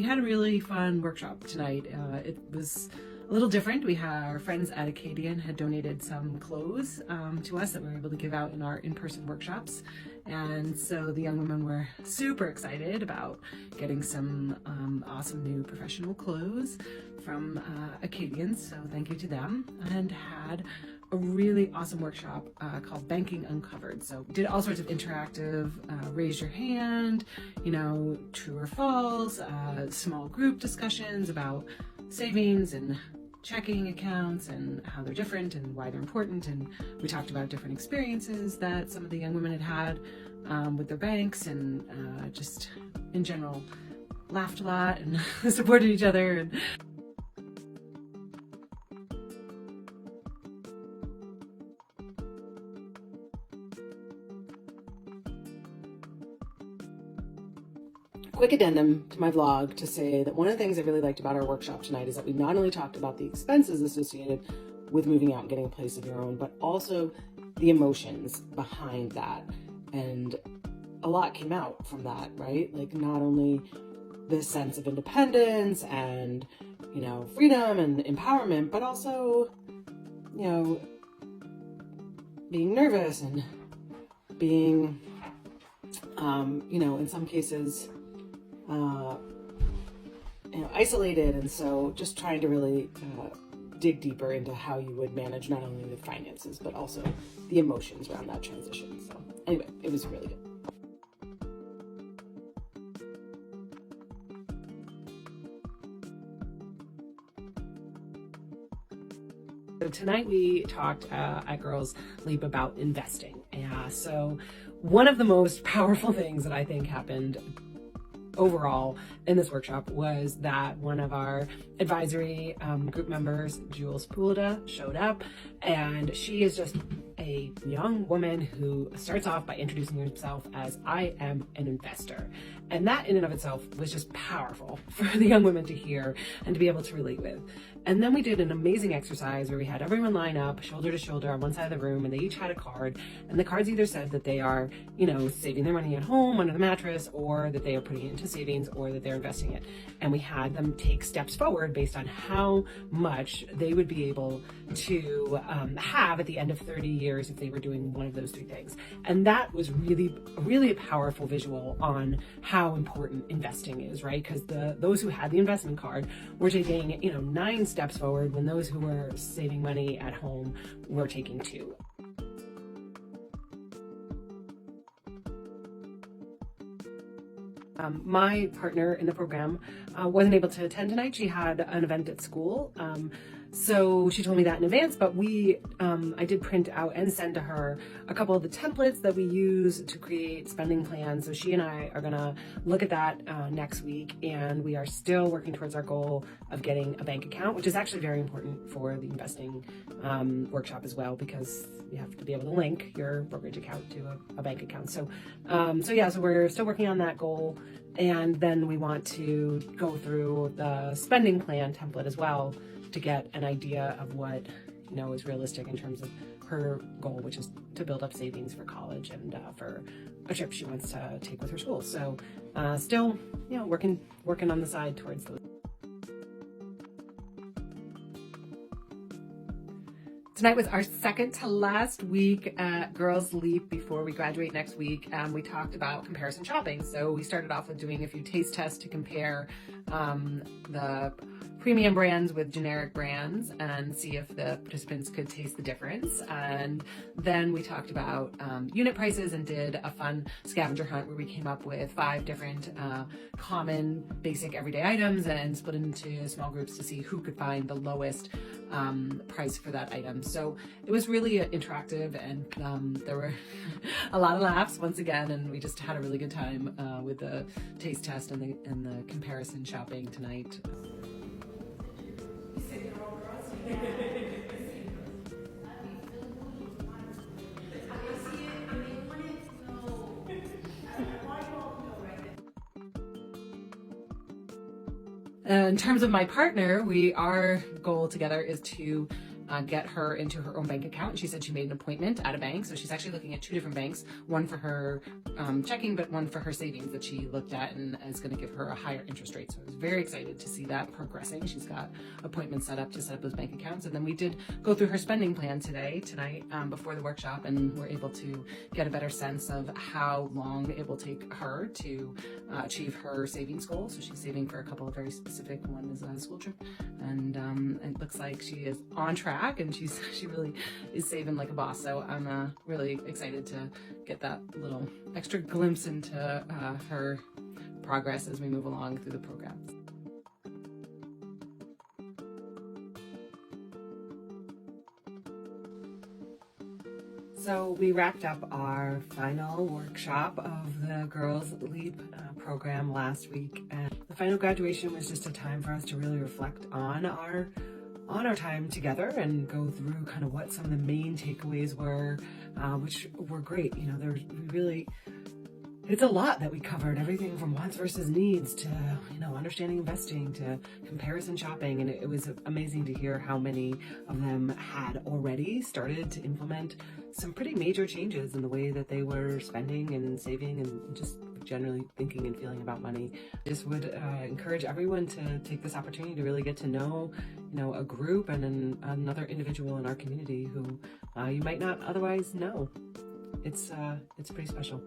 We had a really fun workshop tonight. It was a little different. Our friends at Acadian had donated some clothes to us that we were able to give out in our in-person workshops. And so the young women were super excited about getting some awesome new professional clothes from Acadian. So thank you to them, and had a really awesome workshop called Banking Uncovered. So did all sorts of interactive, raise your hand, true or false, small group discussions about savings and checking accounts and how they're different and why they're important. And we talked about different experiences that some of the young women had with their banks, and just in general laughed a lot and supported each other. And quick addendum to my vlog to say that one of the things I really liked about our workshop tonight is that we not only talked about the expenses associated with moving out and getting a place of your own, but also the emotions behind that. And a lot came out from that, right? Like, not only this sense of independence and, freedom and empowerment, but also, being nervous and being, in some cases, isolated. And so just trying to really dig deeper into how you would manage not only the finances, but also the emotions around that transition. So anyway, it was really good. So tonight we talked at Girls Leap about investing. So one of the most powerful things that I think happened overall in this workshop was that one of our advisory group members, Jules Pulida, showed up, and she is just a young woman who starts off by introducing herself as, "I am an investor." And that in and of itself was just powerful for the young women to hear and to be able to relate with. And then we did an amazing exercise where we had everyone line up shoulder to shoulder on one side of the room, and they each had a card, and the cards either said that they are, saving their money at home under the mattress, or that they are putting it into savings, or that they're investing it. And we had them take steps forward based on how much they would be able to have at the end of 30 years if they were doing one of those three things. And that was really, really a powerful visual on how important investing is, right? Because those who had the investment card were taking, 9 steps forward, when those who were saving money at home were taking 2. My partner in the program wasn't able to attend tonight. She had an event at school. So she told me that in advance, but I did print out and send to her a couple of the templates that we use to create spending plans. So she and I are gonna look at that next week, and we are still working towards our goal of getting a bank account, which is actually very important for the investing workshop as well, because you have to be able to link your brokerage account to a bank account. So we're still working on that goal. And then we want to go through the spending plan template as well to get an idea of what, is realistic in terms of her goal, which is to build up savings for college and for a trip she wants to take with her school. So still, working on the side towards those. Tonight was our second to last week at Girls Leap before we graduate next week. We talked about comparison shopping. So we started off with doing a few taste tests to compare the premium brands with generic brands and see if the participants could taste the difference. And then we talked about unit prices and did a fun scavenger hunt where we came up with 5 different common basic everyday items and split into small groups to see who could find the lowest price for that item. So it was really interactive, and there were a lot of laughs once again, and we just had a really good time with the taste test and the comparison shopping tonight. In terms of my partner, our goal together is to get her into her own bank account. And she said she made an appointment at a bank. So she's actually looking at 2 different banks, one for her checking, but one for her savings that she looked at and is going to give her a higher interest rate. So I was very excited to see that progressing. She's got appointments set up to set up those bank accounts. And then we did go through her spending plan tonight before the workshop, and we're able to get a better sense of how long it will take her to achieve her savings goal. So she's saving for a couple of very specific. One is a school trip, and it looks like she is on track, and she really is saving like a boss. So I'm really excited to get that little extra glimpse into her progress as we move along through the program. So we wrapped up our final workshop of the Girls Leap program last week, and the final graduation was just a time for us to really reflect on our time together and go through kind of what some of the main takeaways were, which were great. You know, it's a lot that we covered, everything from wants versus needs to, understanding investing to comparison shopping. And it was amazing to hear how many of them had already started to implement some pretty major changes in the way that they were spending and saving and just generally thinking and feeling about money. I just would encourage everyone to take this opportunity to really get to know, a group and another individual in our community who you might not otherwise know. It's pretty special.